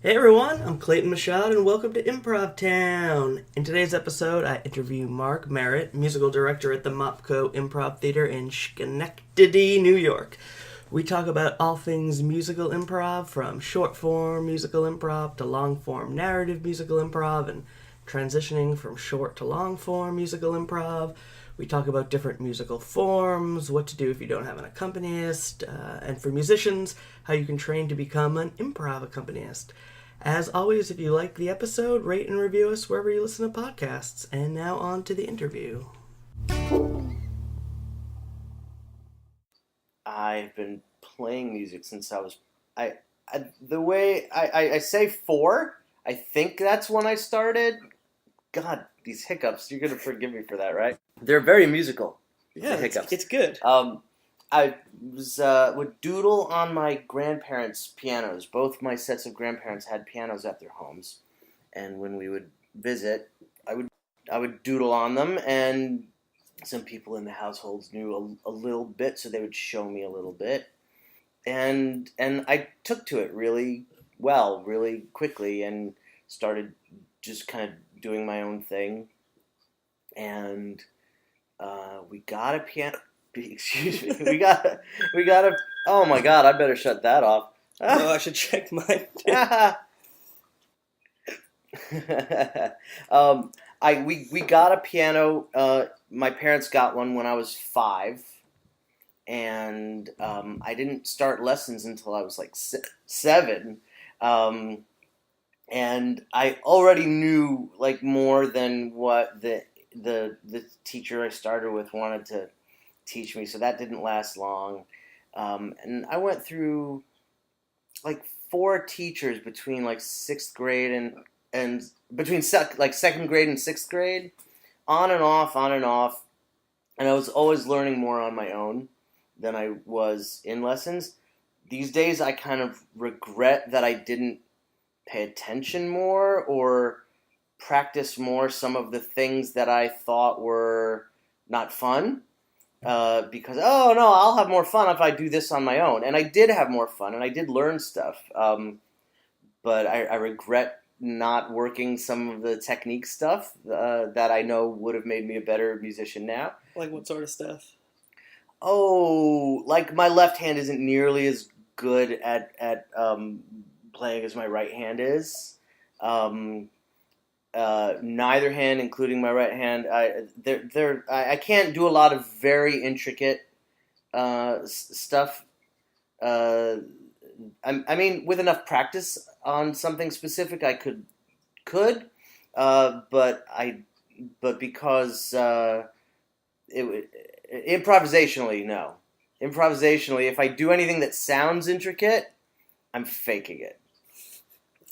Hey everyone, I'm Clayton Machado and welcome to Improv Town. In today's episode, I interview Mark Meritt, musical director at the Mopco Improv Theatre in Schenectady, New York. We talk about all things musical improv, from short form musical improv to long form narrative musical improv, and transitioning from short to long form musical improv. We talk about different musical forms, what to do if you don't have an accompanist, and for musicians, how you can train to become an improv accompanist. As always, if you like the episode, rate and review us wherever you listen to podcasts. And now on to the interview. I've been playing music since I was, the way I say 4, I think that's when I started. God, these hiccups, you're going to forgive me for that, right? They're very musical. Yeah, the hiccups. It's good. I would doodle on my grandparents' pianos. Both my sets of grandparents had pianos at their homes, and when we would visit, I would doodle on them, and some people in the households knew a little bit, so they would show me a little bit, and I took to it really well, really quickly, and started just kind of doing my own thing, and we got a piano. Excuse me. We got a. Oh my God! I better shut that off. Oh, I should check mine. We got a piano. My parents got one when I was 5, and I didn't start lessons until I was like 7. And I already knew like more than what the teacher I started with wanted to teach me, so that didn't last long. And I went through like 4 teachers between like 6th grade and between like 2nd grade and 6th grade, on and off, and I was always learning more on my own than I was in lessons. These days I kind of regret that I didn't pay attention more or practice more some of the things that I thought were not fun. Because, oh no, I'll have more fun if I do this on my own. And I did have more fun, and I did learn stuff. But I regret not working some of the technique stuff that I know would have made me a better musician now. Like what sort of stuff? Oh, like my left hand isn't nearly as good at playing as my right hand is. Neither hand, including my right hand, I can't do a lot of very intricate stuff. I mean, with enough practice on something specific, I could, but because improvisationally, no. Improvisationally, if I do anything that sounds intricate, I'm faking it.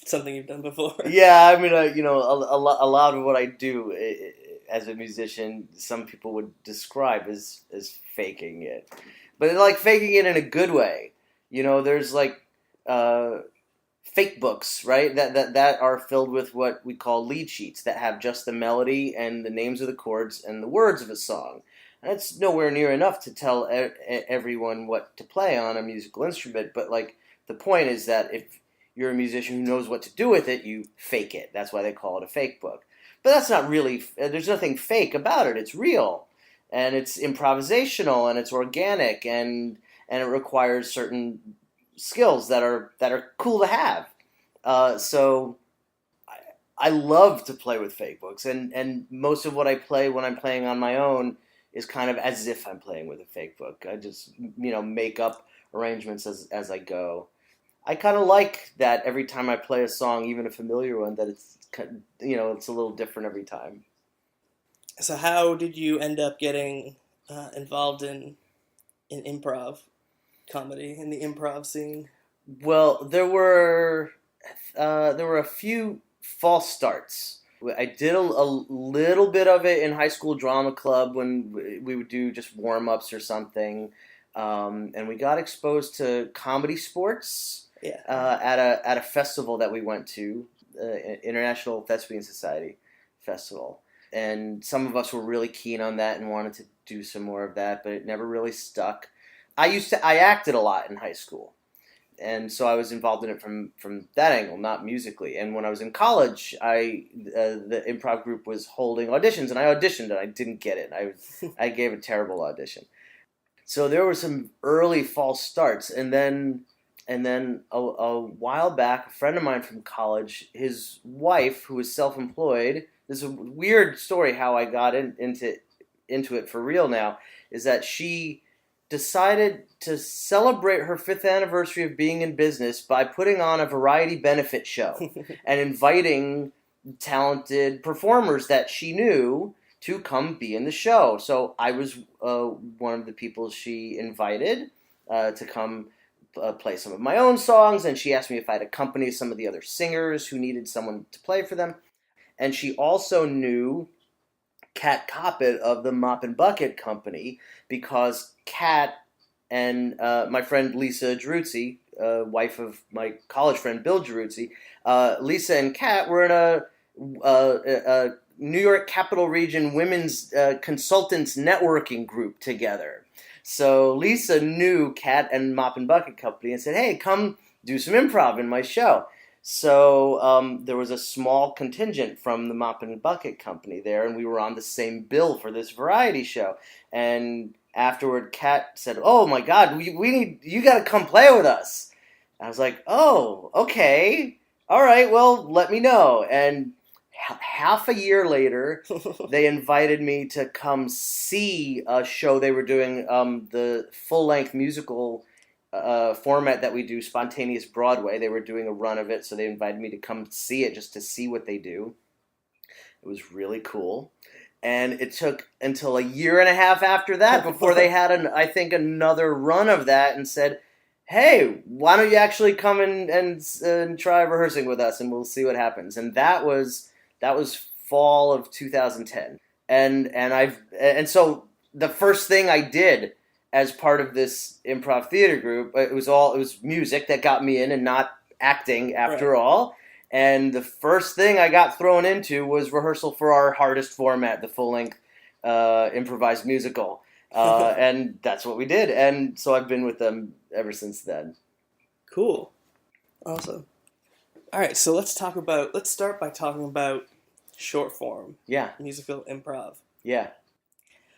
Something you've done before. Yeah, I mean, a lot of what I do as a musician, some people would describe as faking it, but like faking it in a good way. There's like fake books, right? That are filled with what we call lead sheets that have just the melody and the names of the chords and the words of a song. And it's nowhere near enough to tell everyone what to play on a musical instrument. But like the point is that if you're a musician who knows what to do with it, you fake it. That's why they call it a fake book. But that's not really, there's nothing fake about it. It's real. And it's improvisational, and it's organic, and it requires certain skills that are cool to have. So I love to play with fake books, and most of what I play when I'm playing on my own is kind of as if I'm playing with a fake book. I just, make up arrangements as I go. I kind of like that every time I play a song, even a familiar one, that it's, it's a little different every time. So how did you end up getting involved in improv comedy, in the improv scene? Well, there were a few false starts. I did a little bit of it in high school drama club when we would do just warm-ups or something. And we got exposed to comedy sports at a festival that we went to, International Thespian Society Festival. And some of us were really keen on that and wanted to do some more of that, but it never really stuck. I acted a lot in high school, and so I was involved in it from that angle, not musically. And when I was in college, the improv group was holding auditions, and I auditioned, and I didn't get it. I gave a terrible audition. So there were some early false starts, and then a while back, a friend of mine from college, his wife, who was self-employed. This is a weird story how I got into it for real now, is that she decided to celebrate her 5th anniversary of being in business by putting on a variety benefit show and inviting talented performers that she knew to come be in the show. So I was one of the people she invited to come play some of my own songs, and she asked me if I'd accompany some of the other singers who needed someone to play for them. And she also knew Kat Coppett of the Mop and Bucket Company, because Kat and my friend Lisa Geruzzi, wife of my college friend Bill Geruzzi, Lisa and Kat were in a New York Capital Region Women's Consultants Networking Group together. So Lisa knew Kat and Mop and Bucket Company and said, "Hey, come do some improv in my show." So there was a small contingent from the Mop and Bucket Company there, and we were on the same bill for this variety show. And afterward, Kat said, "Oh my God, you got to come play with us." I was like, "Oh, okay, all right. Well, let me know." And half a year later, they invited me to come see a show they were doing, the full-length musical format that we do, Spontaneous Broadway. They were doing a run of it, so they invited me to come see it just to see what they do. It was really cool. And it took until a year and a half after that before they had, I think, another run of that and said, "Hey, why don't you actually come and try rehearsing with us, and we'll see what happens." And that was fall of 2010. And so the first thing I did as part of this improv theater group, it was music that got me in, and not acting after all. And the first thing I got thrown into was rehearsal for our hardest format, the full-length improvised musical. And that's what we did. And so I've been with them ever since then. Cool. Awesome. All right, so let's start by talking about short form. Yeah. Musical improv. Yeah.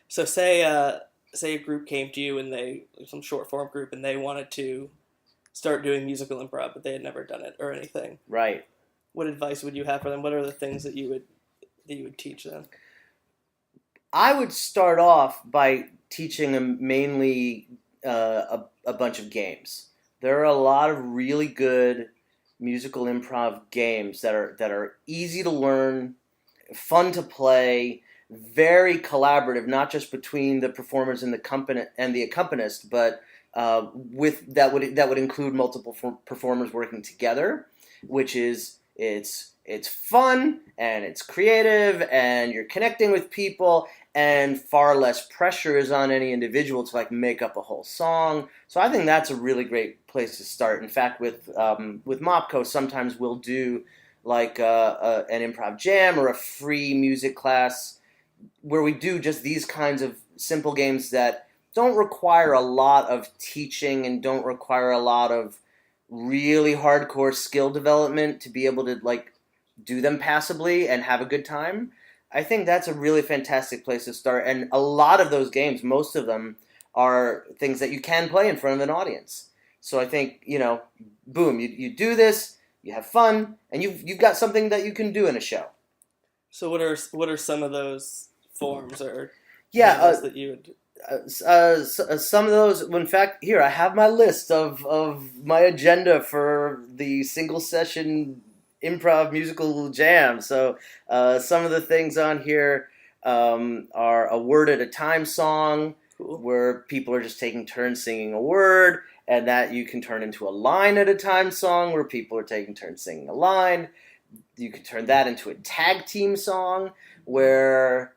So say a group came to you, and some short form group, and they wanted to start doing musical improv, but they had never done it or anything. Right. What advice would you have for them? What are the things that you would teach them? I would start off by teaching them mainly a bunch of games. There are a lot of really good musical improv games that are easy to learn, fun to play, very collaborative, not just between the performers and the accompanist, but that would include multiple performers working together, which is it's fun and it's creative and you're connecting with people, and far less pressure is on any individual to make up a whole song. So I think that's a really great place to start. In fact, with Mopco, sometimes we'll do an improv jam or a free music class where we do just these kinds of simple games that don't require a lot of teaching and don't require a lot of really hardcore skill development to be able to do them passably and have a good time. I think that's a really fantastic place to start. And a lot of those games, most of them, are things that you can play in front of an audience. So I think, boom, you do this, you have fun, and you've got something that you can do in a show. So what are some of those forms or that you would? Some of those. In fact, here I have my list of my agenda for the single session improv musical jam. So some of the things on here are a word at a time song, cool, where people are just taking turns singing a word, and that you can turn into a line at a time song where people are taking turns singing a line. You can turn that into a tag team song where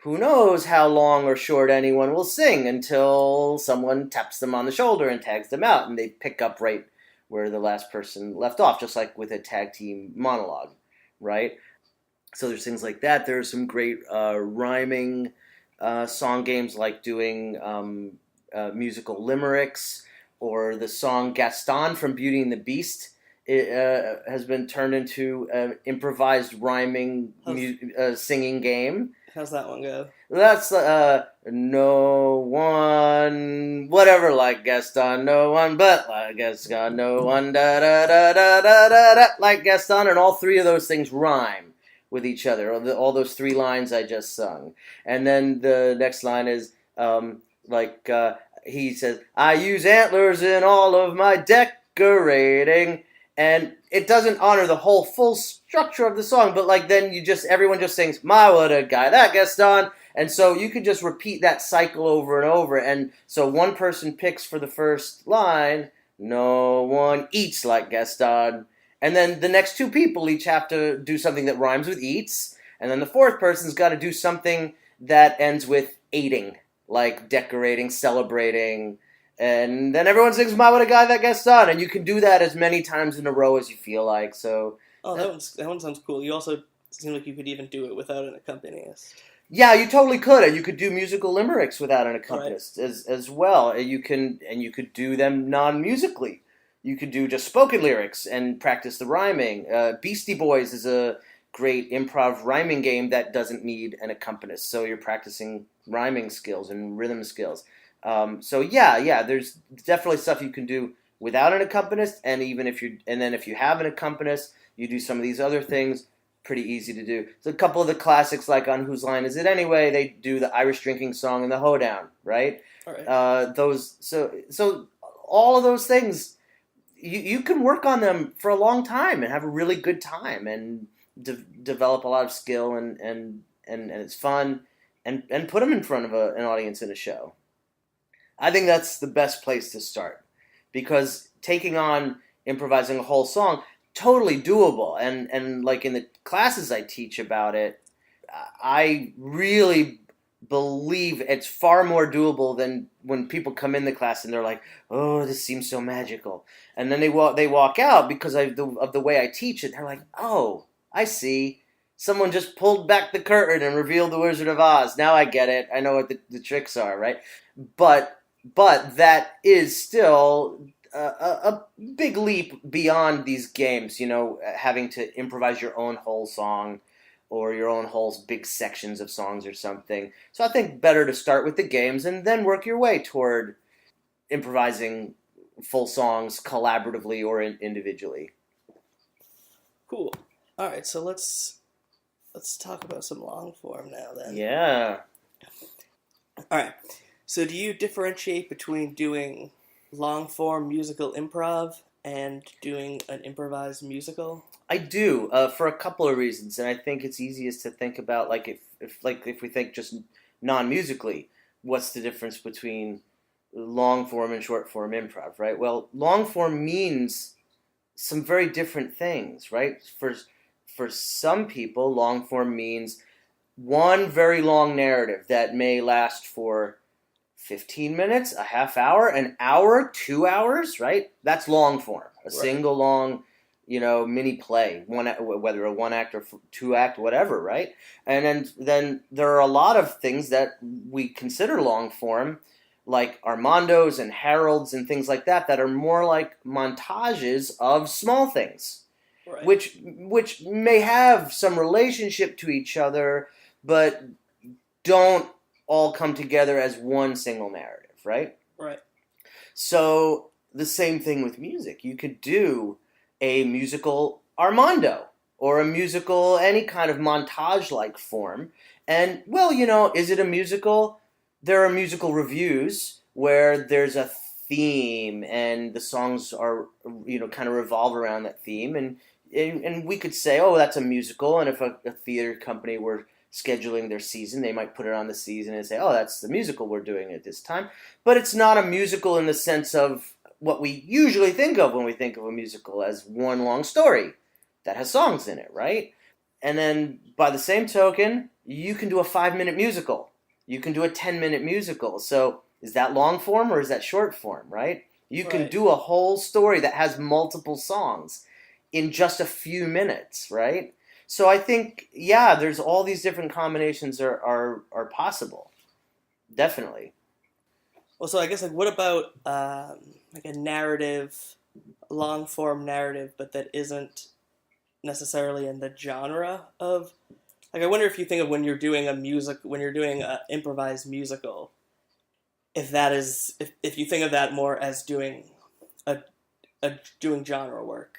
who knows how long or short anyone will sing until someone taps them on the shoulder and tags them out, and they pick up right where the last person left off, just like with a tag team monologue, right? So there's things like that. There's some great rhyming song games, like doing musical limericks, or the song Gaston from Beauty and the Beast. It has been turned into an improvised rhyming singing game. How's that one go? That's no one, whatever, like Gaston, no one but like Gaston, no one, da da da da da da da, like Gaston, and all three of those things rhyme with each other. All those three lines I just sung, and then the next line is he says, "I use antlers in all of my decorating." And it doesn't honor the whole full structure of the song, but like then everyone just sings, "My what a guy that Gaston," and so you could just repeat that cycle over and over. And so one person picks for the first line, "No one eats like Gaston," and then the next two people each have to do something that rhymes with eats, and then the fourth person's got to do something that ends with ating, like decorating, celebrating. And then everyone sings "My what a guy that Gaston," and you can do that as many times in a row as you feel like. So, that one sounds cool. You also seem like you could even do it without an accompanist. Yeah, you totally could, and you could do musical limericks without an accompanist as well. You could do them non-musically. You could do just spoken lyrics and practice the rhyming. Beastie Boys is a great improv rhyming game that doesn't need an accompanist, so you're practicing rhyming skills and rhythm skills. There's definitely stuff you can do without an accompanist, and then if you have an accompanist, you do some of these other things. Pretty easy to do. So a couple of the classics, like on "Whose Line Is It Anyway?" they do the Irish drinking song and the hoedown, right? All right. So all of those things, you can work on them for a long time and have a really good time and develop a lot of skill and it's fun and put them in front of an audience in a show. I think that's the best place to start, because taking on improvising a whole song, totally doable. And like in the classes I teach about it, I really believe it's far more doable than when people come in the class and they're like, "Oh, this seems so magical." And then they walk out because of the way I teach it. They're like, "Oh, I see. Someone just pulled back the curtain and revealed the Wizard of Oz. Now I get it. I know what the tricks are," right? But that is still a big leap beyond these games, having to improvise your own whole song or your own whole big sections of songs or something. So I think better to start with the games and then work your way toward improvising full songs collaboratively or individually. Cool. All right, so let's talk about some long form now then. Yeah. All right. So do you differentiate between doing long-form musical improv and doing an improvised musical? I do, for a couple of reasons, and I think it's easiest to think about, like, if we think just non-musically, what's the difference between long-form and short-form improv, right? Well, long-form means some very different things, right? For some people, long-form means one very long narrative that may last for 15 minutes, a half hour, an hour, 2 hours, right? That's long form. A single long, mini play, whether a one act or two act, whatever, right? And then there are a lot of things that we consider long form, like Armandos and Heralds and things like that are more like montages of small things, right, which may have some relationship to each other, but don't all come together as one single narrative, right? Right. So the same thing with music. You could do a musical Armando or a musical, any kind of montage-like form. And, well, is it a musical? There are musical reviews where there's a theme and the songs are, kind of revolve around that theme. And we could say, oh, that's a musical. And if a theater company were scheduling their season, they might put it on the season and say, oh, that's the musical we're doing at this time. But it's not a musical in the sense of what we usually think of when we think of a musical, as one long story that has songs in it, right? And then by the same token, you can do a 5-minute musical. You can do a 10-minute musical. So is that long form or is that short form, right? You can do a whole story that has multiple songs in just a few minutes, right? So I think, there's all these different combinations are possible. Definitely. Well, so I guess like what about like a narrative, long form narrative, but that isn't necessarily in the genre of like I wonder if you think of when you're doing an improvised musical, if that is if you think of that more as doing a, doing genre work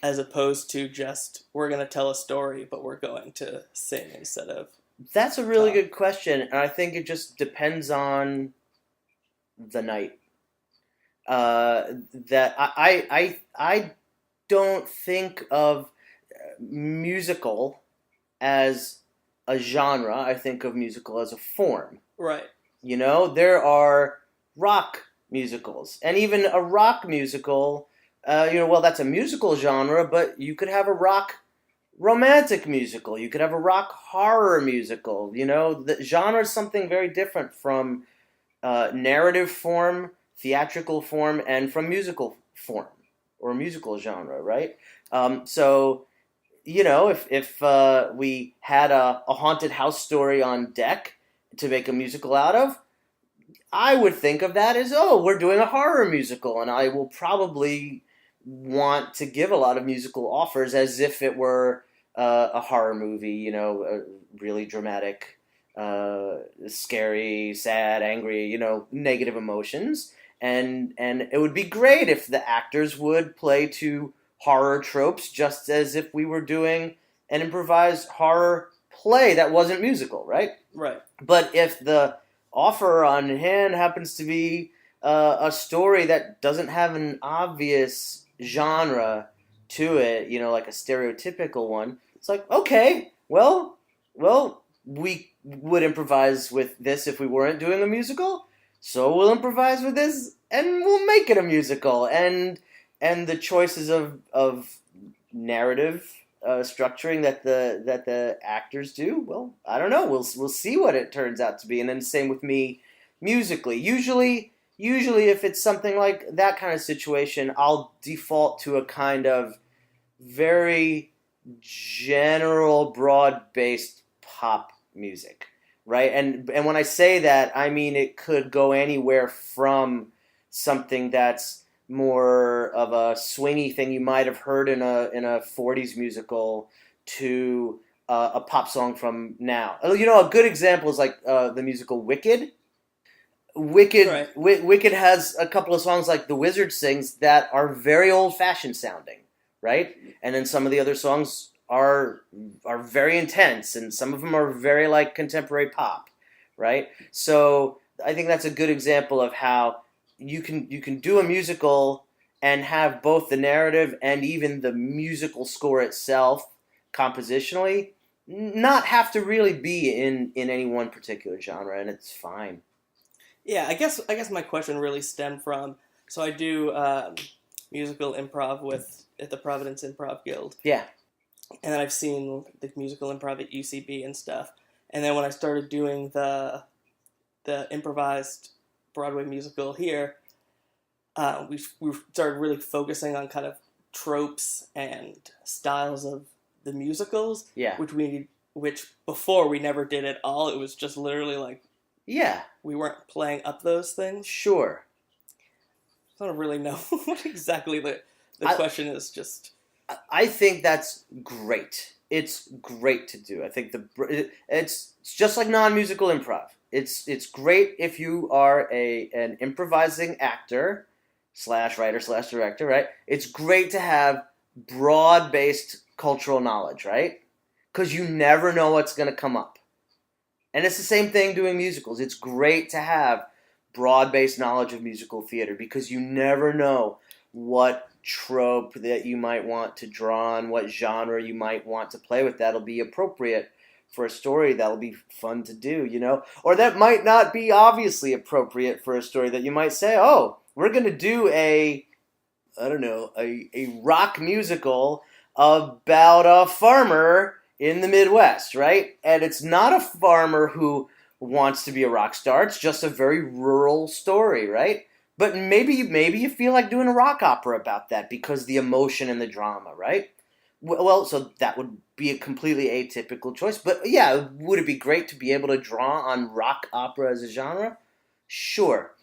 as opposed to just we're going to tell a story but we're going to sing instead of That's a really talk. good question, and I think it just depends on the night. That I don't think of musical as a genre. I think of musical as a form. Right. There are rock musicals, and even a rock musical. Well, that's a musical genre, but you could have a rock romantic musical. You could have a rock horror musical. The genre is something very different from narrative form, theatrical form, and from musical form or musical genre, right? So, if we had a haunted house story on deck to make a musical out of, I would think of that as, oh, we're doing a horror musical, and I will probably want to give a lot of musical offers as if it were a horror movie, really dramatic, scary, sad, angry, negative emotions. And it would be great if the actors would play to horror tropes just as if we were doing an improvised horror play that wasn't musical, right? Right. But if the offer on hand happens to be a story that doesn't have an obvious genre to it, like a stereotypical one, it's like, okay, well, we would improvise with this if we weren't doing a musical, so we'll improvise with this and we'll make it a musical. And the choices of narrative structuring that the actors do, well, I don't know. We'll see what it turns out to be. And then same with me musically. Usually if it's something like that kind of situation, I'll default to a kind of very general, broad-based pop music, right? And when I say that, I mean it could go anywhere from something that's more of a swingy thing you might have heard in a 40s musical to a pop song from now. A good example is like the musical Wicked. Right. Wicked has a couple of songs like The Wizard Sings that are very old-fashioned sounding, right? And then some of the other songs are very intense, and some of them are very like contemporary pop, right? So I think that's a good example of how you can do a musical and have both the narrative and even the musical score itself compositionally not have to really be in any one particular genre, and it's fine. Yeah, I guess my question really stemmed from so I do musical improv with at the Providence Improv Guild, Yeah. and then I've seen the musical improv at UCB and stuff. And then when I started doing the improvised Broadway musical here, we started really focusing on kind of tropes and styles of the musicals, Yeah. which before we never did at all. It was just literally like Yeah. we weren't playing up those things. Sure. I don't really know what exactly the question is. Just I think that's great. It's great to do. I think it's just like non-musical improv. It's great if you are an improvising actor slash writer slash director, right? It's great to have broad-based cultural knowledge, right? Because you never know what's going to come up. And it's the same thing doing musicals. It's great to have broad-based knowledge of musical theater because you never know what trope that you might want to draw on, what genre you might want to play with that'll be appropriate for a story that'll be fun to do, Or that might not be obviously appropriate for a story that you might say, oh, we're going to do a rock musical about a farmer in the Midwest, right? And it's not a farmer who wants to be a rock star. It's just a very rural story, right? But maybe you feel like doing a rock opera about that because the emotion and the drama, right? Well, so that would be a completely atypical choice. But yeah, would it be great to be able to draw on rock opera as a genre? Sure.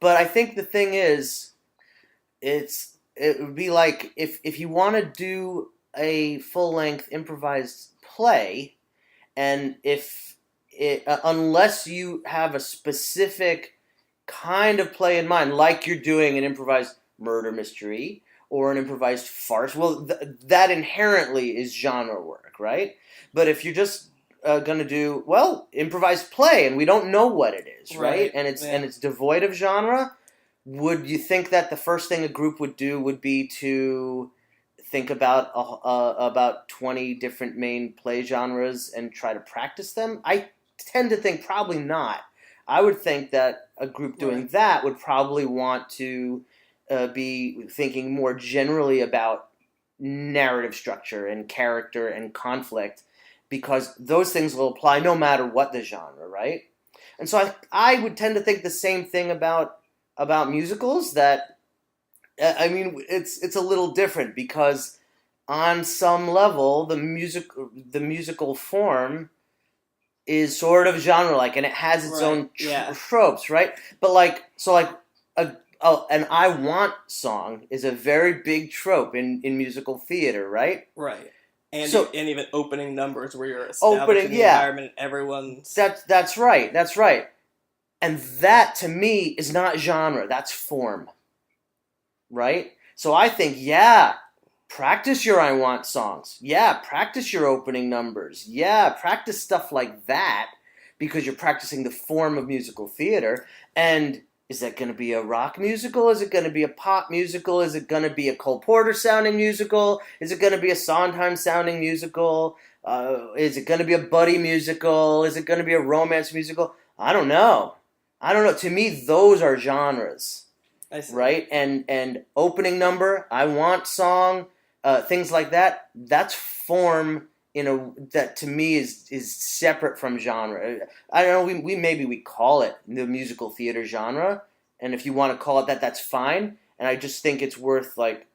But I think the thing is, it would be like if you want to do a full length improvised play, and if it unless you have a specific kind of play in mind, like you're doing an improvised murder mystery or an improvised farce, well, that inherently is genre work, right? But if you're just going to do improvised play, and we don't know what it is, right? And it's devoid of genre. Would you think that the first thing a group would do would be to think about 20 different main play genres and try to practice them? I tend to think probably not. I would think that a group doing that would probably want to be thinking more generally about narrative structure and character and conflict, because those things will apply no matter what the genre, right? And so I would tend to think the same thing about musicals. That I mean, it's a little different, because on some level the musical form is sort of genre like, and it has its own tropes, right? But an I want song is a very big trope in musical theater, right? Right. And even opening numbers where you're establishing the environment and everyone's... That's right. And that, to me, is not genre. That's form. Right? So I think, practice your I want songs. Yeah, practice your opening numbers. Yeah, practice stuff like that, because you're practicing the form of musical theater. And is that going to be a rock musical? Is it going to be a pop musical? Is it going to be a Cole Porter sounding musical? Is it going to be a Sondheim sounding musical? Is it going to be a buddy musical? Is it going to be a romance musical? I don't know. To me, those are genres, I see. Right? And opening number, I want song, things like that. That's form. That to me is separate from genre. I don't know. We call it the musical theater genre, and if you want to call it that, that's fine. And I just think it's worth like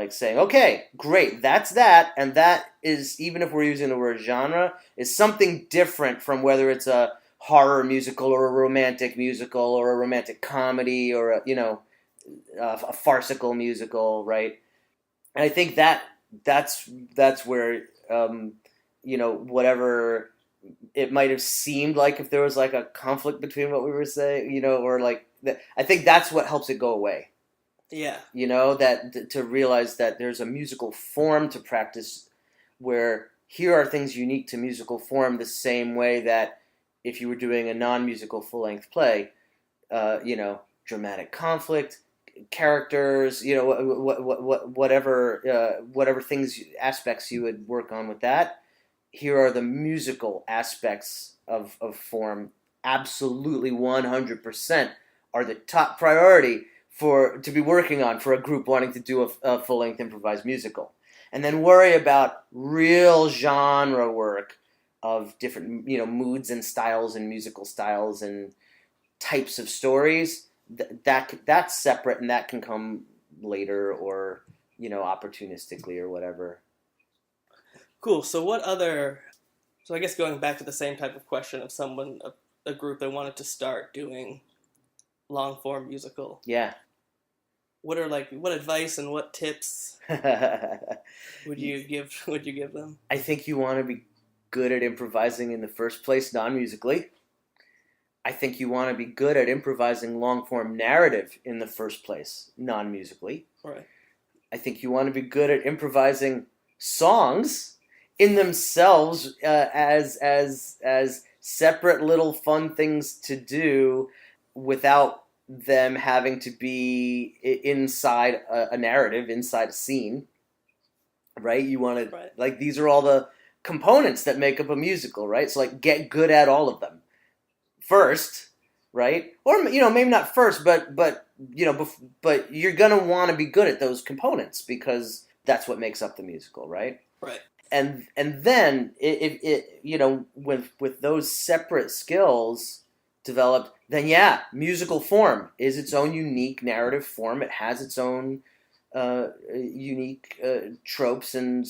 saying, okay, great, that's that, and that is, even if we're using the word genre, is something different from whether it's a horror musical or a romantic musical or a romantic comedy or a farcical musical, right? And I think that's where whatever it might have seemed like, if there was like a conflict between what we were saying, or like that, I think that's what helps it go away. Yeah. That to realize that there's a musical form to practice, where here are things unique to musical form, the same way that if you were doing a non-musical full-length play, dramatic conflict, characters, whatever things, aspects you would work on with that. Here are the musical aspects of form. Absolutely 100% are the top priority to be working on for a group wanting to do a full-length improvised musical. And then worry about real genre work of different, moods and styles and musical styles and types of stories. That's separate, and that can come later, or opportunistically or whatever. Cool. So I guess going back to the same type of question of someone, a group that wanted to start doing long form musical. Yeah. What advice and what tips would you give them? I think you want to be good at improvising in the first place, non-musically. I think you want to be good at improvising long-form narrative in the first place, non-musically. Right. I think you want to be good at improvising songs in themselves, as separate little fun things to do, without them having to be inside a narrative, inside a scene. Right? You want to, like, these are all the components that make up a musical, right? So, like, get good at all of them first, right? Or, maybe not first, but you're gonna want to be good at those components, because that's what makes up the musical, right? Right. And then with those separate skills developed, then musical form is its own unique narrative form. It has its own unique tropes and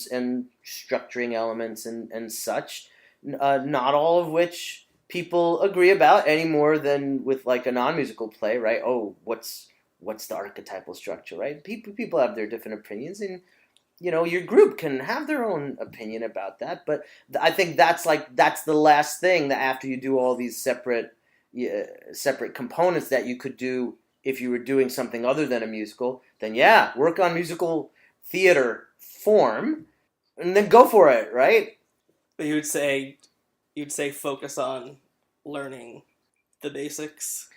structuring elements and such, not all of which people agree about any more than with like a non-musical play, right? Oh, what's the archetypal structure, right? People have their different opinions, and your group can have their own opinion about that. But I think that's the last thing, that after you do all these separate components that you could do if you were doing something other than a musical, then yeah, work on musical theater form, and then go for it, right? But you'd say focus on learning the basics.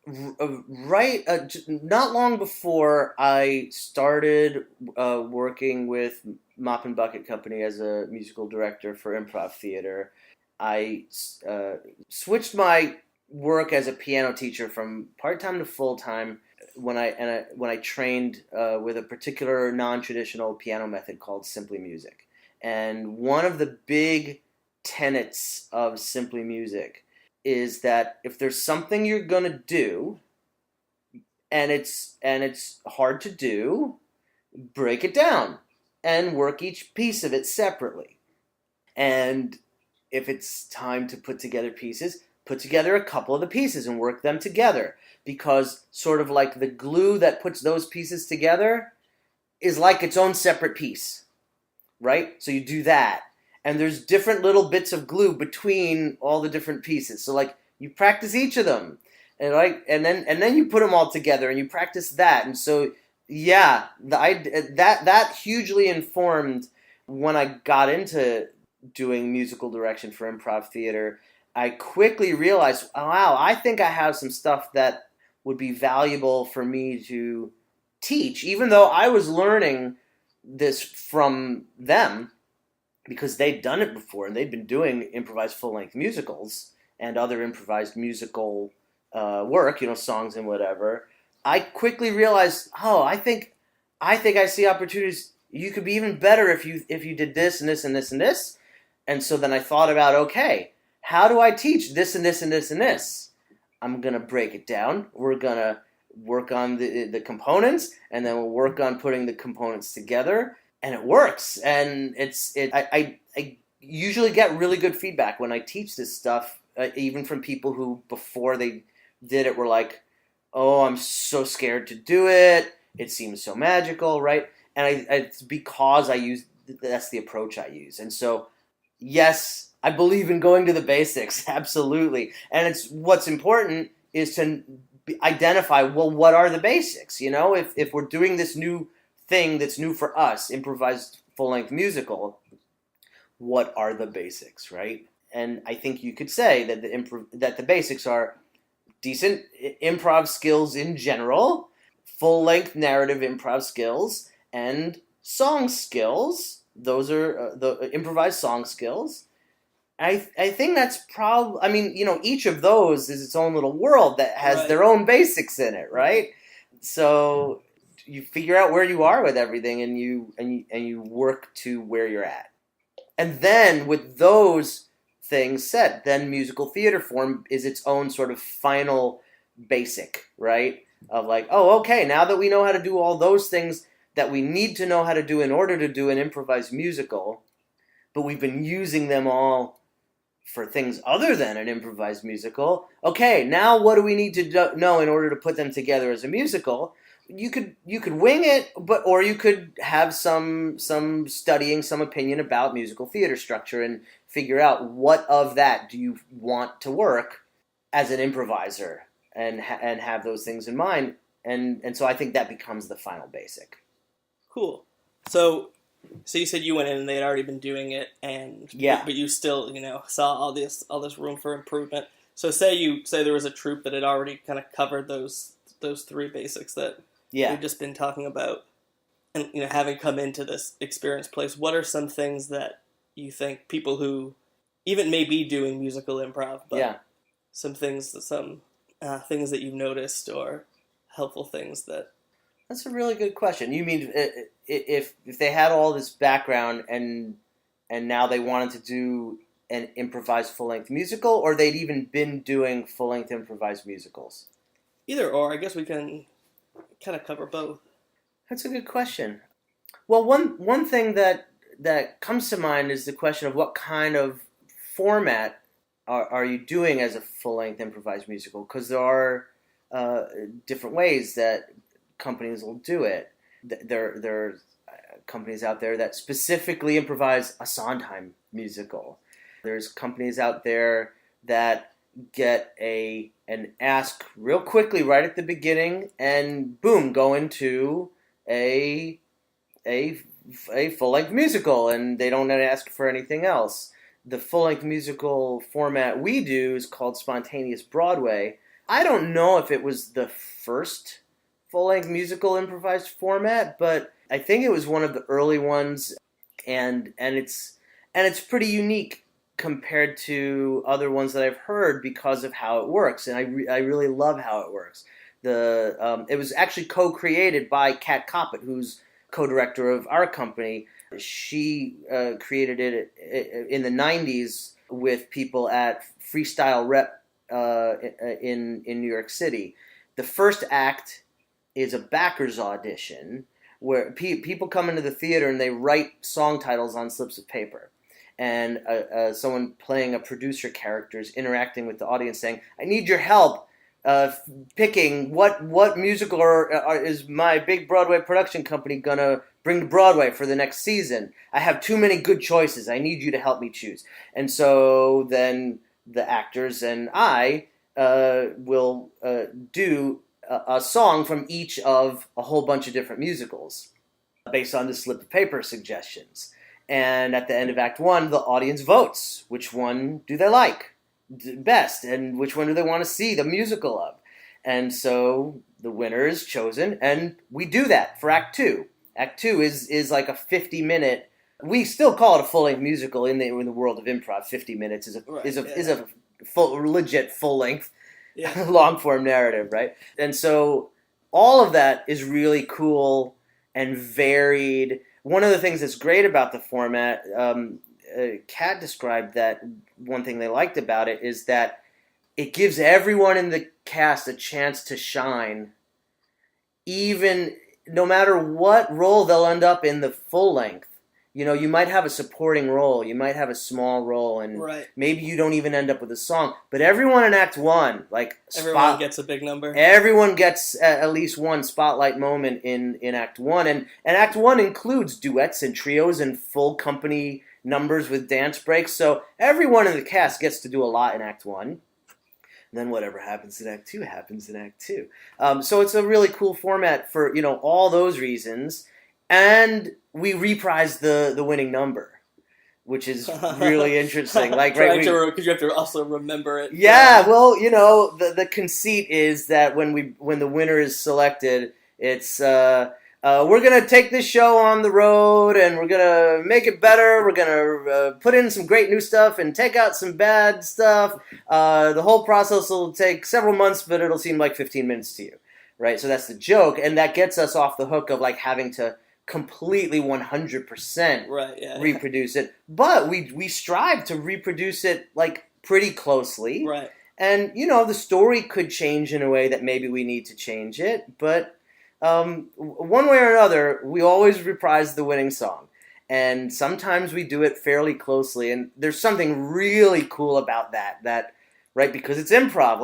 Right, not long before I started working with Mop and Bucket Company as a musical director for improv theater, I switched my work as a piano teacher from part-time to full-time when I trained with a particular non-traditional piano method called Simply Music. And one of the big tenets of Simply Music is that if there's something you're gonna do and it's hard to do, break it down and work each piece of it separately. And if it's time to put together pieces, put together a couple of the pieces and work them together, because sort of like the glue that puts those pieces together is like its own separate piece, right? So you do that. And there's different little bits of glue between all the different pieces. So like you practice each of them, and then you put them all together and you practice that. And so yeah, that hugely informed when I got into doing musical direction for improv theater. I quickly realized, oh, wow, I think I have some stuff that would be valuable for me to teach, even though I was learning this from them, because they'd done it before and they'd been doing improvised full-length musicals and other improvised musical work, songs and whatever. I quickly realized, oh, I think I see opportunities. You could be even better if you did this and this and this and this. And so then I thought about, okay, how do I teach this and this and this and this? I'm gonna break it down. We're gonna work on the components, and then we'll work on putting the components together. And it works, and I usually get really good feedback when I teach this stuff, even from people who before they did it were like, "Oh, I'm so scared to do it. It seems so magical, right?" And it's because that's the approach I use, and so yes, I believe in going to the basics, absolutely. And it's what's important is to identify, well, what are the basics? If we're doing this new thing that's new for us, improvised full-length musical, what are the basics, right? And I think you could say that the basics are decent improv skills in general, full-length narrative improv skills, and song skills. Those are the improvised song skills. I think that's probably, each of those is its own little world that has Right. their own basics in it, right? So you figure out where you are with everything, and you work to where you're at. And then with those things set, then musical theater form is its own sort of final basic, right? Of like, oh, okay, now that we know how to do all those things that we need to know how to do in order to do an improvised musical, but we've been using them all for things other than an improvised musical. Okay, now what do we need to know in order to put them together as a musical? You could wing it, or you could have some studying, some opinion about musical theater structure, and figure out what of that do you want to work as an improviser, and have those things in mind. And so I think that becomes the final basic. Cool. So you said you went in and they had already been doing it, and Yeah. but you still saw all this room for improvement. So say there was a troupe that had already kind of covered those three basics that we've just been talking about, and having come into this experienced place, what are some things that you think people who even may be doing musical improv, but some things that you've noticed, or helpful things that... That's a really good question. You mean if they had all this background and now they wanted to do an improvised full-length musical, or they'd even been doing full-length improvised musicals? Either or. I guess we can kind of cover both. That's a good question. Well, one thing that comes to mind is the question of what kind of format are you doing as a full-length improvised musical? Because there are different ways that companies will do it. There are companies out there that specifically improvise a Sondheim musical. There's companies out there that get an ask real quickly right at the beginning, and boom, go into a a full-length musical, and they don't ask for anything else. The full-length musical format we do is called Spontaneous Broadway. I don't know if it was the first full-length musical improvised format, but I think it was one of the early ones, and it's pretty unique compared to other ones that I've heard because of how it works, and I really love how it works. It was actually co-created by Kat Koppett, who's co-director of our company. She created it in the 90s with people at Freestyle Rep in New York City. The first act is a backers audition where people come into the theater and they write song titles on slips of paper. And someone playing a producer character is interacting with the audience saying, I need your help picking what musical is my big Broadway production company gonna bring to Broadway for the next season. I have too many good choices. I need you to help me choose. And so then the actors and I will do a song from each of a whole bunch of different musicals based on the slip of paper suggestions. And at the end of Act 1, the audience votes. Which one do they like best, and which one do they want to see the musical of? And so the winner is chosen, and we do that for Act 2. Act 2 is like a 50-minute. We still call it a full-length musical in the world of improv. 50 minutes is a legit full-length, long-form narrative, right? And so all of that is really cool and varied. One of the things that's great about the format, Kat described that one thing they liked about it is that it gives everyone in the cast a chance to shine, even no matter what role they'll end up in the full length. You know, you might have a supporting role, you might have a small role, and maybe you don't even end up with a song. But everyone in Act 1, everyone gets a big number. Everyone gets at least one spotlight moment in Act 1. And Act 1 includes duets and trios and full company numbers with dance breaks. So everyone in the cast gets to do a lot in Act 1. And then whatever happens in Act 2 happens in Act 2. So it's a really cool format for, all those reasons. And we reprise the winning number, which is really interesting. Because you have to also remember it. Yeah, well, the conceit is that when the winner is selected, it's we're gonna take this show on the road and we're gonna make it better. We're gonna put in some great new stuff and take out some bad stuff. The whole process will take several months, but it'll seem like 15 minutes to you, right? So that's the joke, and that gets us off the hook of having to completely 100% reproduce it, but we strive to reproduce it pretty closely, right? And the story could change in a way that maybe we need to change it, but one way or another we always reprise the winning song, and sometimes we do it fairly closely, and there's something really cool about that right, because it's improv.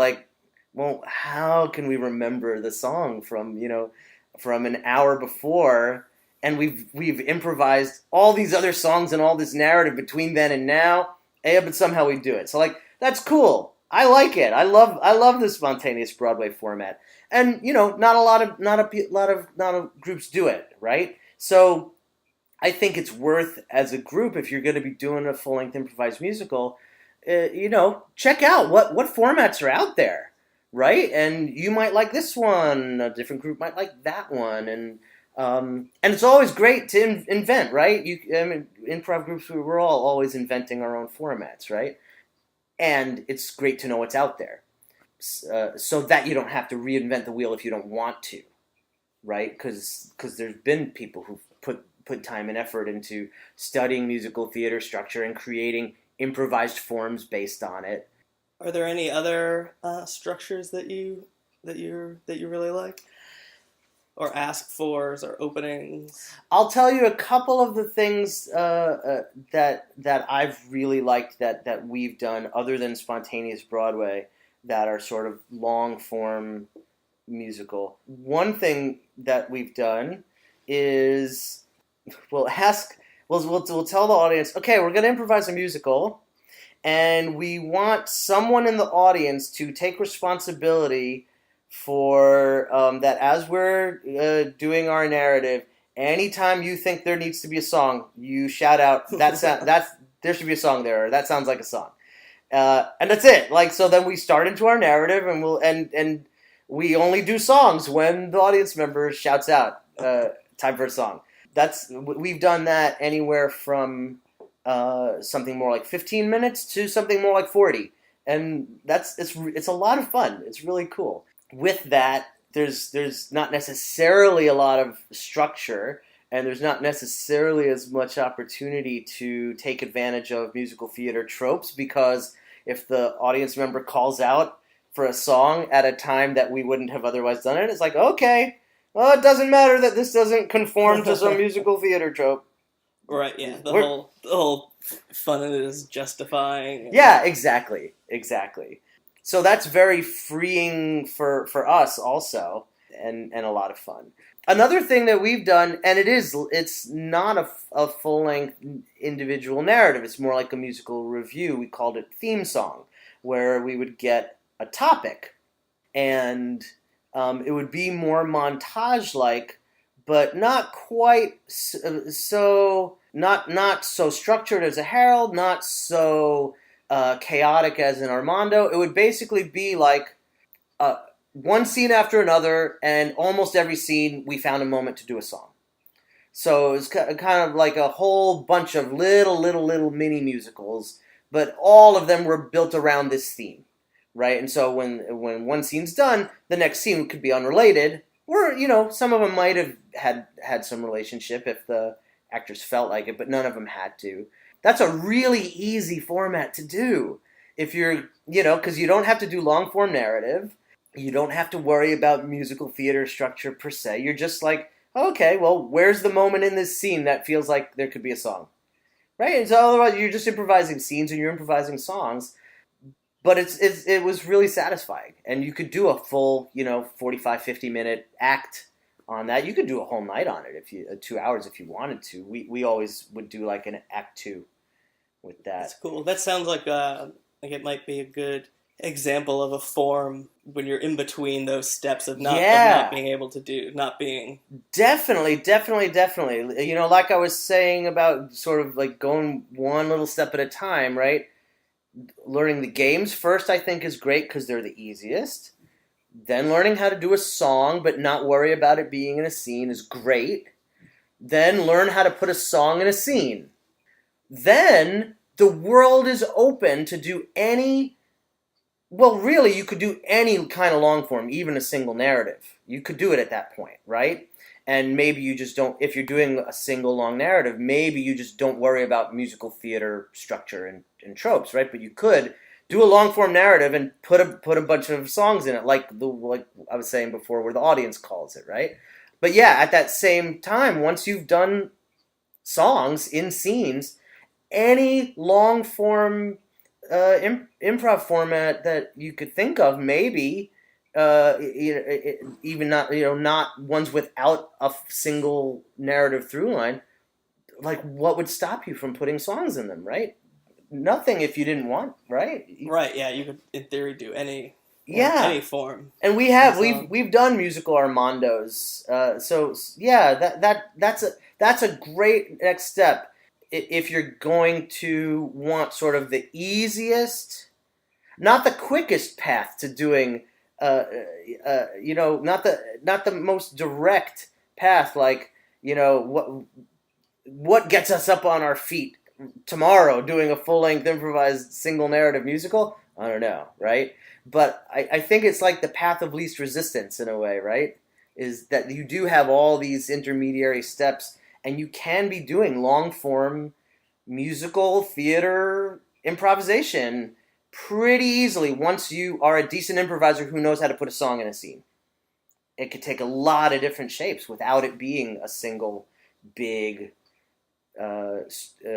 Well, how can we remember the song from from an hour before? And we've improvised all these other songs and all this narrative between then and now. But somehow we do it. So that's cool. I like it. I love the spontaneous Broadway format. And not a lot of groups do it, right? So I think it's worth, as a group, if you're going to be doing a full-length improvised musical, check out what formats are out there, right? And you might like this one. A different group might like that one, and it's always great to invent, right? Improv groups, we're all always inventing our own formats, right? And it's great to know what's out there, so that you don't have to reinvent the wheel if you don't want to, right? Because there's been people who've put time and effort into studying musical theater structure and creating improvised forms based on it. Are there any other structures that you really like? or ask fors or openings? I'll tell you a couple of the things that I've really liked that we've done, other than spontaneous Broadway, that are sort of long form musical. One thing that we've done is we'll tell the audience, okay, we're going to improvise a musical, and we want someone in the audience to take responsibility for that as we're doing our narrative. Anytime you think there needs to be a song, you shout out there should be a song there, or that sounds like a song, and that's it. Like, so then we start into our narrative, and and we only do songs when the audience member shouts out time for a song. We've done that anywhere from something more like 15 minutes to something more like 40, and it's a lot of fun. It's really cool. With that, there's not necessarily a lot of structure, and there's not necessarily as much opportunity to take advantage of musical theater tropes, because if the audience member calls out for a song at a time that we wouldn't have otherwise done it, it's like, okay, well, it doesn't matter that this doesn't conform to some musical theater trope. Right, yeah. The whole fun of it is justifying. Yeah, exactly. So that's very freeing for us also, and a lot of fun. Another thing that we've done, and it's not a full-length individual narrative, it's more like a musical review. We called it Theme Song, where we would get a topic, and it would be more montage-like, but not quite so not so structured as a Herald, not so chaotic as an Armando. It would basically be like one scene after another, and almost every scene we found a moment to do a song. So it's kind of like a whole bunch of little mini musicals, but all of them were built around this theme, right? And so when one scene's done, the next scene could be unrelated, or some of them might have had some relationship if the actors felt like it, but none of them had to. That's a really easy format to do if you're, because you don't have to do long form narrative. You don't have to worry about musical theater structure per se. You're just like, okay, well, where's the moment in this scene that feels like there could be a song, right? And so otherwise you're just improvising scenes and you're improvising songs, but it was really satisfying. And you could do a full, 45, 50-minute act on that. You could do a whole night on it 2 hours if you wanted to. We always would do like an act 2 with that. That's cool. That sounds like it might be a good example of a form when you're in between those steps of not being able to do, not being... Definitely. Like I was saying about sort of like going one little step at a time, right? Learning the games first, I think, is great because they're the easiest. Then learning how to do a song but not worry about it being in a scene is great. Then learn how to put a song in a scene. Then the world is open to do any... Well, really, you could do any kind of long form, even a single narrative. You could do it at that point, right? And maybe you just don't... If you're doing a single long narrative, maybe you just don't worry about musical theater structure and tropes, right? But you could do a long form narrative and put a bunch of songs in it, like I was saying before, where the audience calls it, right? But yeah, at that same time, once you've done songs in scenes, any long form improv format that you could think of, maybe even not ones without a single narrative through line, like what would stop you from putting songs in them, right? Nothing if you didn't want, right? Right, yeah, you could in theory do any form. And we've done musical Armandos. So yeah, that's a great next step if you're going to want sort of the easiest, not the quickest path to doing not the most direct path, like, what gets us up on our feet tomorrow doing a full-length improvised single narrative musical? I don't know, right? But I think it's like the path of least resistance in a way, right? Is that you do have all these intermediary steps, and you can be doing long-form musical theater improvisation pretty easily once you are a decent improviser who knows how to put a song in a scene. it could take a lot of different shapes without it being a single big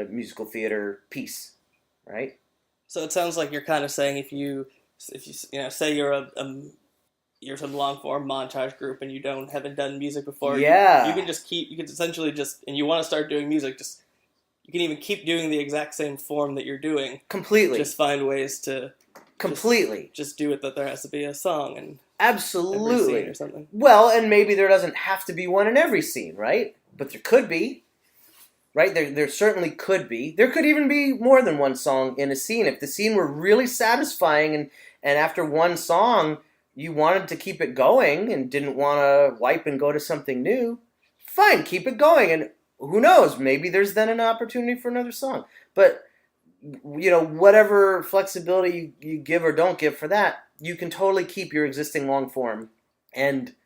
musical theater piece, right? So it sounds like you're kind of saying if you say you're some long form montage group and you haven't done music before, Yeah. you can essentially just, and you want to start doing music, just you can even keep doing the exact same form that you're doing. Completely. Just find ways to just do it that there has to be a song and absolutely every scene or something. Well, and maybe there doesn't have to be one in every scene, right? But there could be. Right? There certainly could be. There could even be more than one song in a scene. If the scene were really satisfying and after one song you wanted to keep it going and didn't want to wipe and go to something new, fine, keep it going. And who knows, maybe there's then an opportunity for another song. But, whatever flexibility you give or don't give for that, you can totally keep your existing long form and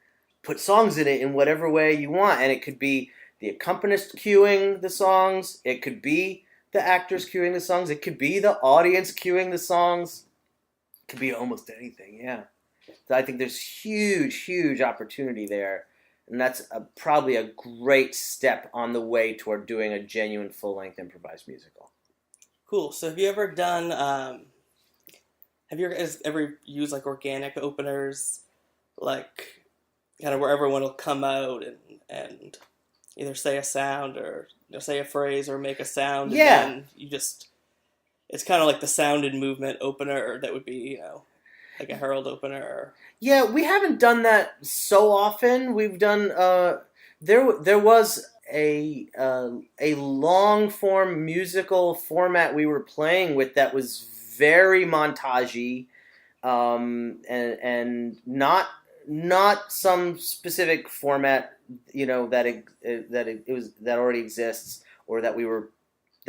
put songs in it in whatever way you want. And it could be the accompanist cueing the songs. It could be the actors cueing the songs. It could be the audience cueing the songs. It could be almost anything, yeah. So I think there's huge opportunity there. And that's probably a great step on the way toward doing a genuine full-length improvised musical. Cool. So have you ever done, have you guys ever used like organic openers, like kind of where everyone will come out and either say a sound or say a phrase or make a sound. Yeah. And then it's kind of like the sound and movement opener that would be, like a herald opener. Yeah, we haven't done that so often. We've done, there was a long form musical format we were playing with that was very montagey, and not some specific format, that already exists or that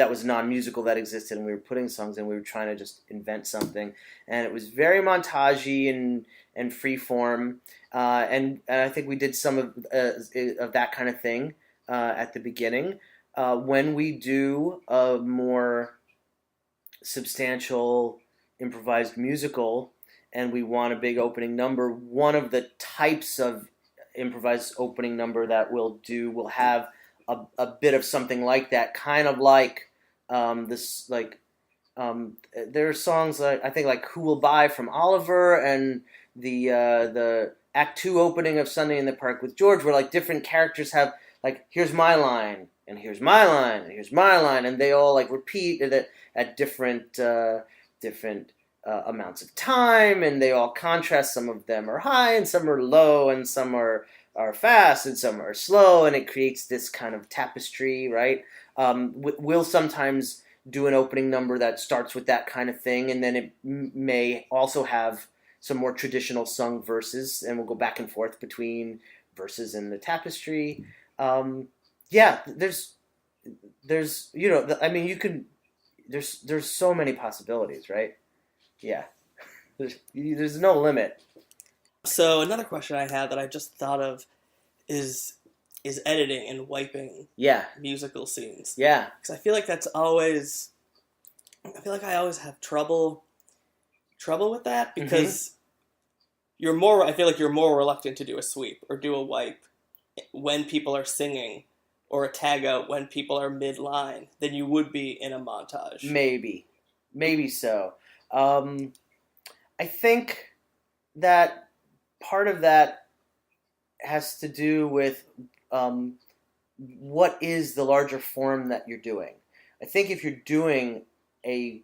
was non-musical that existed, and we were putting songs and we were trying to just invent something, and it was very montagey and free form, and I think we did some of that kind of thing at the beginning. When we do a more substantial improvised musical and we want a big opening number, one of the types of improvised opening number that we'll do will have a bit of something like that, kind of like there are songs I think like "Who Will Buy" from Oliver and the Act 2 opening of Sunday in the Park with George, where like different characters have like, here's my line and here's my line and here's my line, and they all like repeat it at different amounts of time, and they all contrast. Some of them are high and some are low, and some are fast and some are slow, and it creates this kind of tapestry, right? We'll sometimes do an opening number that starts with that kind of thing, and then it may also have some more traditional sung verses, and we'll go back and forth between verses and the tapestry. There's there's so many possibilities, right? Yeah, there's no limit. So another question I had that I just thought of is editing and wiping musical scenes. Yeah. Because I feel like I always have trouble with that, because I feel like you're more reluctant to do a sweep or do a wipe when people are singing or a tag out when people are mid-line than you would be in a montage. Maybe so. I think that part of that has to do with what is the larger form that you're doing. I think if you're doing a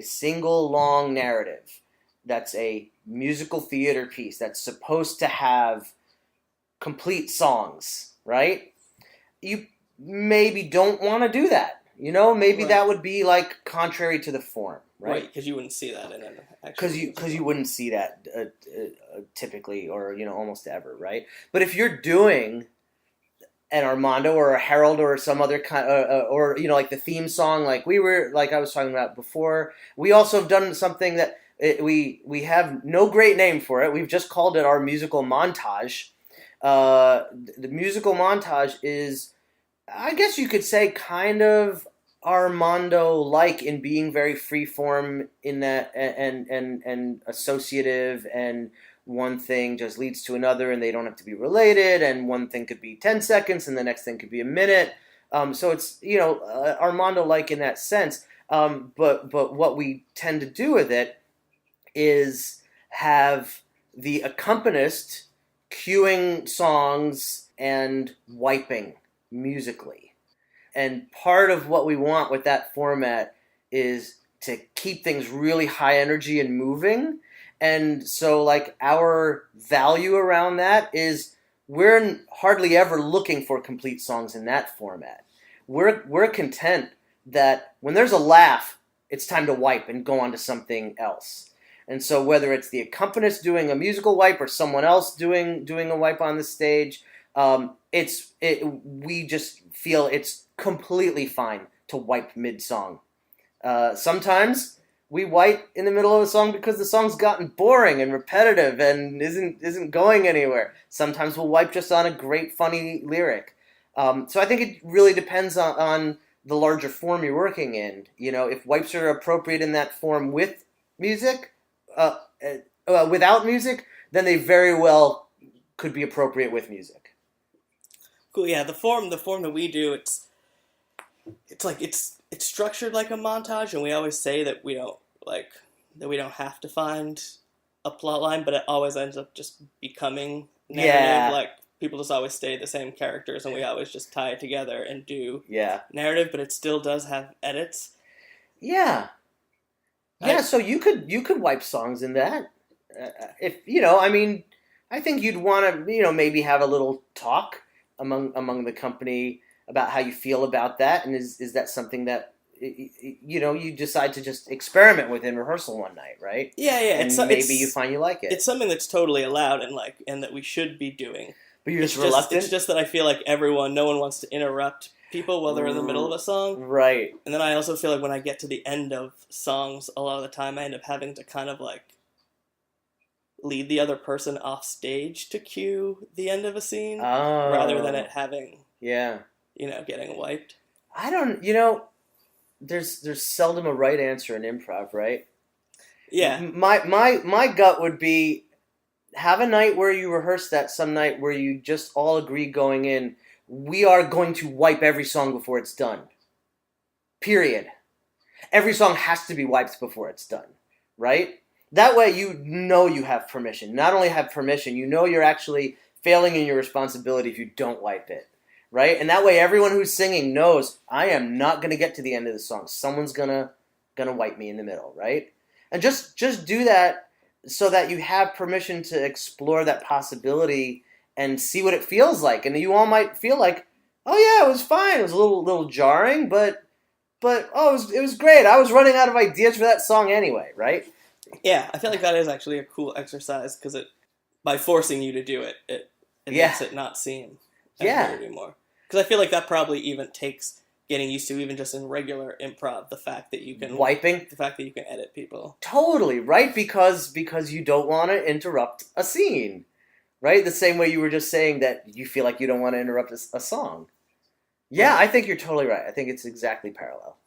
single long narrative that's a musical theater piece that's supposed to have complete songs, right? You maybe don't want to do that. Maybe Right. That would be like contrary to the form, right? Because you wouldn't see that in an actual Because you wouldn't see that typically, or almost ever, right? But if you're doing an Armando or a Harold or some other kind, or like the theme song, like I was talking about before, we also have done something that we have no great name for it. We've just called it our musical montage. The musical montage is, I guess you could say, kind of Armando-like in being very freeform in that, and associative, and one thing just leads to another and they don't have to be related, and one thing could be 10 seconds and the next thing could be a minute. So it's, Armando-like in that sense. But what we tend to do with it is have the accompanist cueing songs and wiping musically. And part of what we want with that format is to keep things really high energy and moving. And so, like, our value around that is we're hardly ever looking for complete songs in that format. We're content that when there's a laugh, it's time to wipe and go on to something else. And so whether it's the accompanist doing a musical wipe or someone else doing a wipe on the stage, we just feel it's completely fine to wipe mid-song. Sometimes we wipe in the middle of a song because the song's gotten boring and repetitive and isn't going anywhere. Sometimes we'll wipe just on a great, funny lyric. So I think it really depends on the larger form you're working in. If wipes are appropriate in that form with music, without music, then they very well could be appropriate with music. Cool. Yeah, the form that we do, it's structured like a montage, and we always say that we don't have to find a plot line, but it always ends up just becoming narrative. Yeah. Like, people just always stay the same characters, and we always just tie it together and do narrative, but it still does have edits. Yeah. Yeah, so you could wipe songs in that. I think you'd want to, maybe have a little talk among the company about how you feel about that, and is that something that you decide to just experiment with in rehearsal one night, right? Yeah. And maybe you find you like it. It's something that's totally allowed and that we should be doing. But you're just reluctant? It's just that I feel like no one wants to interrupt people while they're in the middle of a song. Right. And then I also feel like when I get to the end of songs, a lot of the time I end up having to kind of like lead the other person off stage to cue the end of a scene rather than it having, getting wiped. I don't, there's seldom a right answer in improv, right? Yeah. My gut would be have a night where you rehearse that, some night where you just all agree going in, we are going to wipe every song before it's done. Period. Every song has to be wiped before it's done, right? That way you have permission. Not only have permission, you're actually failing in your responsibility if you don't wipe it, right? And that way everyone who's singing knows, I am not going to get to the end of the song. Someone's gonna wipe me in the middle, right? And just do that so that you have permission to explore that possibility and see what it feels like. And you all might feel like, oh yeah, it was fine. It was a little jarring, but it was great. I was running out of ideas for that song anyway, right? Yeah, I feel like that is actually a cool exercise because by forcing you to do it, it makes it not seem as weird anymore. Because I feel like that probably even takes getting used to, even just in regular improv, the fact that you can edit people. Totally, right? Because you don't want to interrupt a scene, right? The same way you were just saying that you feel like you don't want to interrupt a song. Yeah, I think you're totally right. I think it's exactly parallel.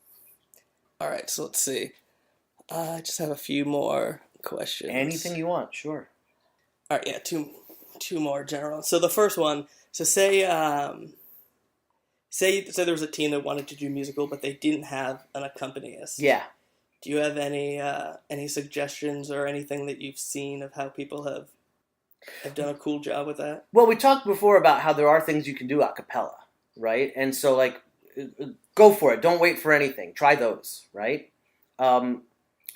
All right, so let's see. I just have a few more questions. Anything you want, sure. All right, yeah, two more general. So the first one, so say there was a team that wanted to do musical, but they didn't have an accompanist. Yeah. Do you have any suggestions or anything that you've seen of how people have done a cool job with that? Well, we talked before about how there are things you can do a cappella, right? And so, like, go for it. Don't wait for anything. Try those, right?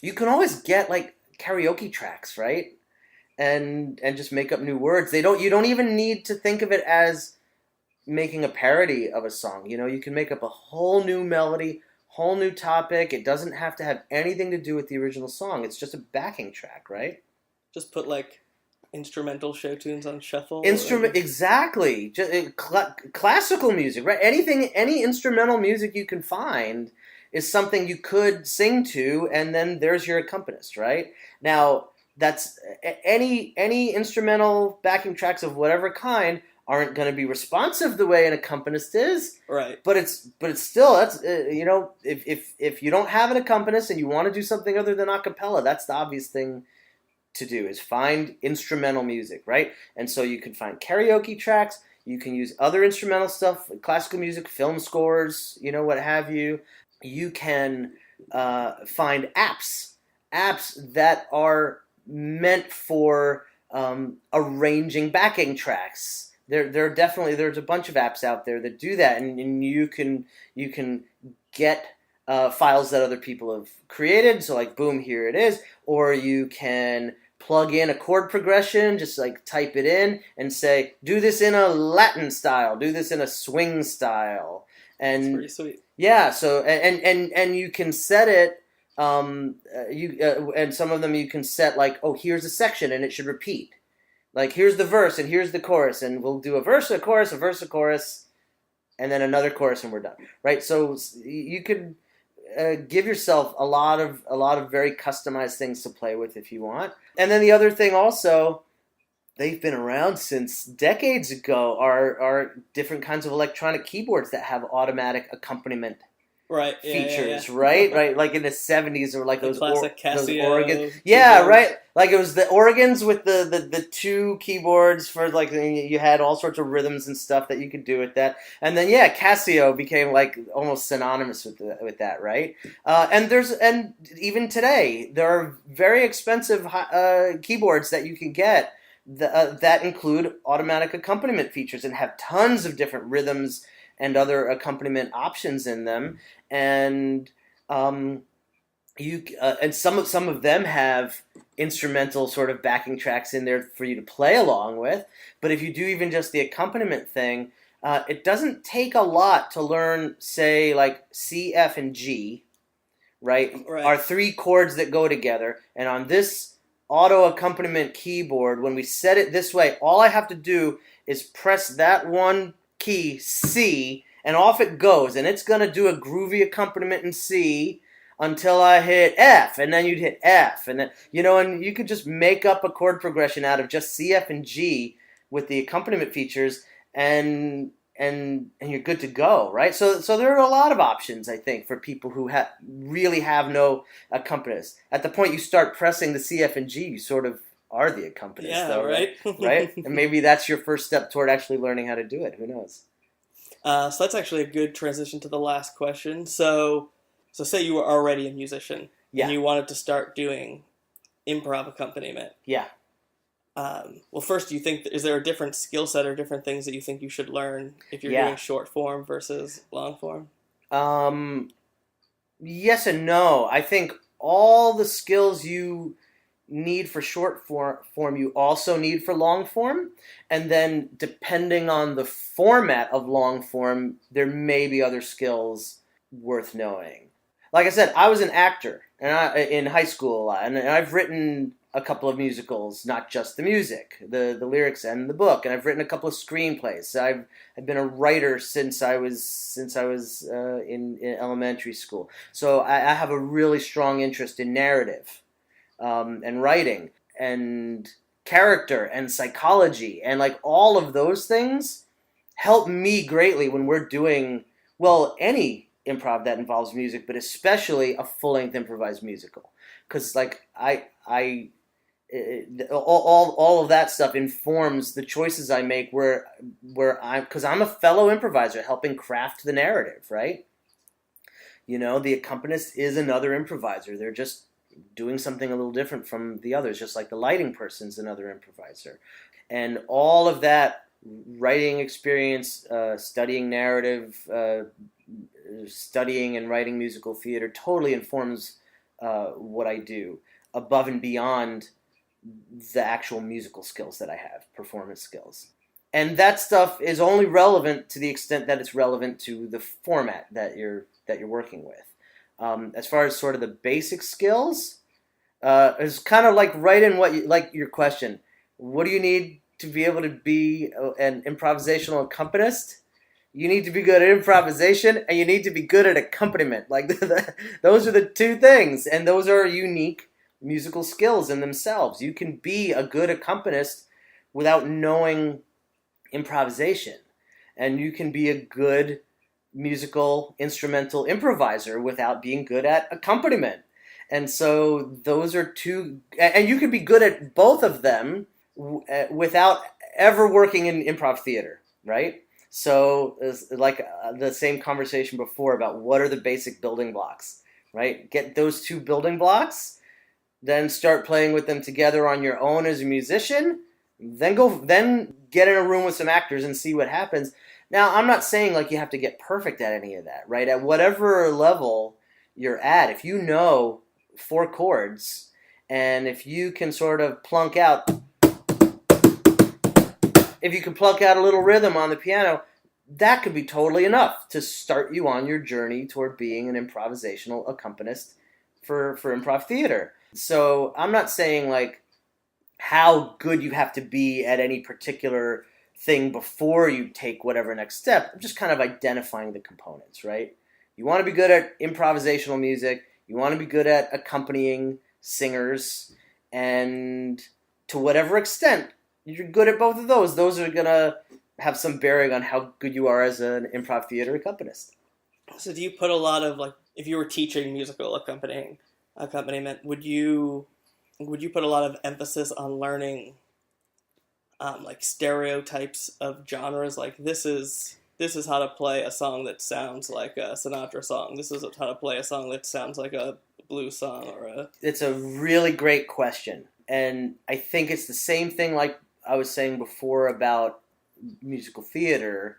You can always get, like, karaoke tracks, right? And just make up new words. You don't even need to think of it as making a parody of a song. You can make up a whole new melody, whole new topic. It doesn't have to have anything to do with the original song. It's just a backing track, right? Just put like instrumental show tunes on shuffle. Exactly. Just classical music, right? Any instrumental music you can find is something you could sing to, and then there's your accompanist, right? Now, that's any instrumental backing tracks of whatever kind aren't going to be responsive the way an accompanist is, right? But it's still, that's if you don't have an accompanist and you want to do something other than a cappella, that's the obvious thing to do is find instrumental music, right? And so you can find karaoke tracks, you can use other instrumental stuff, like classical music, film scores, what have you. You can find apps that are meant for arranging backing tracks. There's a bunch of apps out there that do that, and you can get files that other people have created. So like, boom, here it is. Or you can plug in a chord progression, just like type it in and say, do this in a Latin style, do this in a swing style. And that's pretty sweet. Yeah, so and you can set it. And some of them you can set like, oh, here's a section and it should repeat. Like, here's the verse and here's the chorus, and we'll do a verse, a chorus, a verse, a chorus, and then another chorus, and we're done. Right? So you could give yourself a lot of very customized things to play with if you want. And then the other thing also, they've been around since decades ago, are different kinds of electronic keyboards that have automatic accompaniment features, yeah. Right? Like in the 70s, or like the those classic those Casio organs. Yeah, keyboards. right. Like it was the organs with the two keyboards for like, you had all sorts of rhythms and stuff that you could do with that. And then Casio became like almost synonymous with that, right? And even today there are very expensive keyboards that you can get that include automatic accompaniment features and have tons of different rhythms and other accompaniment options in them. And and some of them have instrumental sort of backing tracks in there for you to play along with. But if you do even just the accompaniment thing, it doesn't take a lot to learn, say, like C, F, and G, right? Are three chords that go together. And on this auto accompaniment keyboard, when we set it this way, all I have to do is press that one key, C, and off it goes. And it's going to do a groovy accompaniment in C until I hit F, and then you'd hit F, and then, and you could just make up a chord progression out of just C, F, and G with the accompaniment features, and you're good to go, right? So there are a lot of options, I think, for people who really have no accompanist. At the point you start pressing the C, F, and G, you sort of are the accompanist, though, right? Right? And maybe that's your first step toward actually learning how to do it. Who knows? So that's actually a good transition to the last question. So say you were already a musician, and you wanted to start doing improv accompaniment. Yeah. Well, first, do you think, is there a different skill set or different things that you think you should learn if you're doing short form versus long form? Yes and no. I think all the skills you need for short form you also need for long form, and then depending on the format of long form, there may be other skills worth knowing. Like I said, I was an actor in high school a lot, and I've written a couple of musicals, not just the music, the lyrics and the book, and I've written a couple of screenplays. I've been a writer since I was in elementary school, so I have a really strong interest in narrative. And writing and character and psychology, and like all of those things help me greatly when we're doing, well, any improv that involves music, but especially a full-length improvised musical, because like all of that stuff informs the choices I make because I'm a fellow improviser helping craft the narrative, right? The accompanist is another improviser. They're just doing something a little different from the others, just like the lighting person's another improviser. And all of that writing experience, studying narrative, studying and writing musical theater totally informs what I do, above and beyond the actual musical skills that I have, performance skills. And that stuff is only relevant to the extent that it's relevant to the format that you're working with. As far as sort of the basic skills, it's kind of like right in like your question. What do you need to be able to be an improvisational accompanist? You need to be good at improvisation, and you need to be good at accompaniment. Like those are the two things, and those are unique musical skills in themselves. You can be a good accompanist without knowing improvisation, and you can be a good musical instrumental improviser without being good at accompaniment. And so those are two, and you can be good at both of them without ever working in improv theater, right? So it's like the same conversation before about what are the basic building blocks, right? Get those two building blocks, then start playing with them together on your own as a musician, then get in a room with some actors and see what happens. Now, I'm not saying like you have to get perfect at any of that, right? At whatever level you're at, if you know 4 chords, and if you can sort of plunk out a little rhythm on the piano, that could be totally enough to start you on your journey toward being an improvisational accompanist for improv theater. So I'm not saying like how good you have to be at any particular thing before you take whatever next step. I'm just kind of identifying the components, right? You want to be good at improvisational music. You want to be good at accompanying singers. And to whatever extent you're good at both of those, those are going to have some bearing on how good you are as an improv theater accompanist. So do you put a lot of, like, if you were teaching musical accompaniment, would you put a lot of emphasis on learning like stereotypes of genres? Like this is how to play a song that sounds like a Sinatra song. This is how to play a song that sounds like a blues song or a... It's a really great question. And I think it's the same thing like I was saying before about musical theater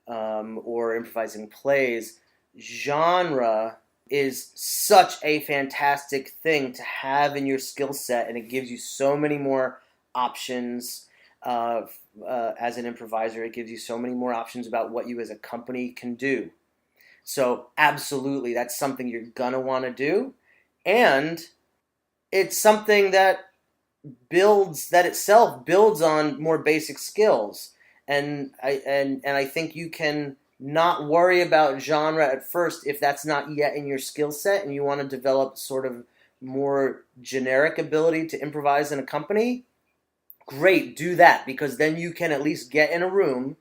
or improvising plays. Genre is such a fantastic thing to have in your skill set, and it gives you so many more options as an improviser. It gives you so many more options about what you as a company can do. So absolutely, that's something you're going to want to do. And it's something that itself builds on more basic skills. And I think you can not worry about genre at first if that's not yet in your skill set and you want to develop sort of more generic ability to improvise in a company. Great, do that, because then you can at least get in a room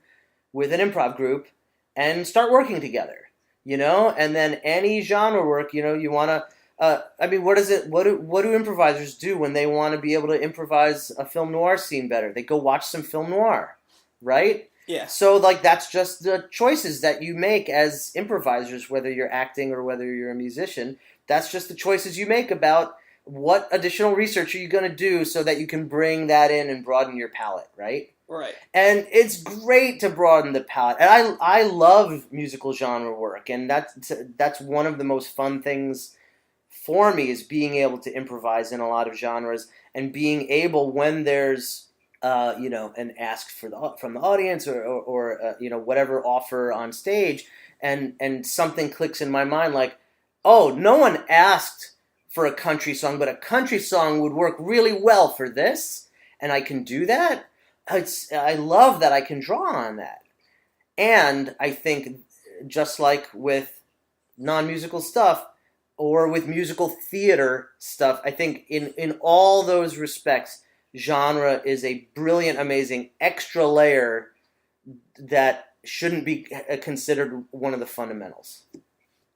with an improv group and start working together, and then any genre work, you want to what do improvisers do when they want to be able to improvise a film noir scene better? They go watch some film noir, right? Yeah. So, like, that's just the choices that you make as improvisers, whether you're acting or whether you're a musician. That's just the choices you make about what additional research are you going to do so that you can bring that in and broaden your palette, right? Right. And it's great to broaden the palette. And I love musical genre work, and that's one of the most fun things for me is being able to improvise in a lot of genres and being able, when there's an ask from the audience or whatever offer on stage, and something clicks in my mind like, oh, no one asked for a country song, but a country song would work really well for this, and I can do that. I love that I can draw on that. And I think just like with non-musical stuff or with musical theater stuff, I think in all those respects, genre is a brilliant, amazing extra layer that shouldn't be considered one of the fundamentals.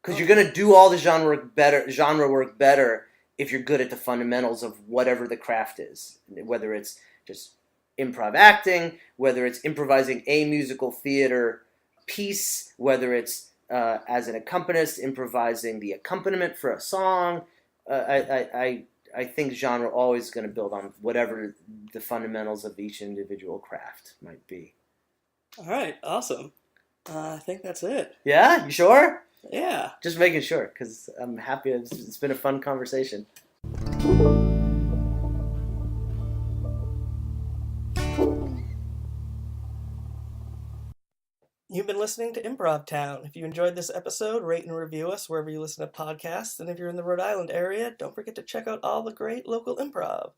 Because you're going to do all the genre work better if you're good at the fundamentals of whatever the craft is, whether it's just improv acting, whether it's improvising a musical theater piece, whether it's as an accompanist improvising the accompaniment for a song. I think genre always going to build on whatever the fundamentals of each individual craft might be. All right, awesome. I think that's it. Yeah, you sure? Yeah. Just making sure, because I'm happy. It's been a fun conversation. You've been listening to Improv Town. If you enjoyed this episode, rate and review us wherever you listen to podcasts. And if you're in the Rhode Island area, don't forget to check out all the great local improv.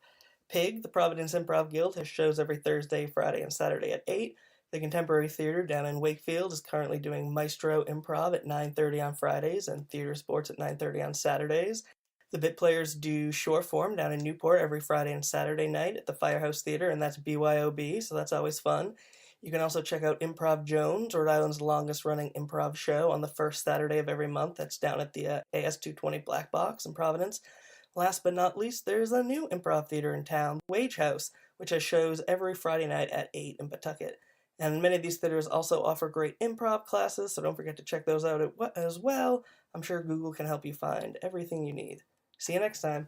PIG, the Providence Improv Guild, has shows every Thursday, Friday, and Saturday at 8. The Contemporary Theater down in Wakefield is currently doing Maestro Improv at 9:30 on Fridays and Theater Sports at 9:30 on Saturdays. The Bit Players do Shoreform down in Newport every Friday and Saturday night at the Firehouse Theater, and that's BYOB, so that's always fun. You can also check out Improv Jones, Rhode Island's longest-running improv show, on the first Saturday of every month. That's down at the AS220 Black Box in Providence. Last but not least, there's a new improv theater in town, Wage House, which has shows every Friday night at 8 in Pawtucket. And many of these theaters also offer great improv classes, so don't forget to check those out as well. I'm sure Google can help you find everything you need. See you next time.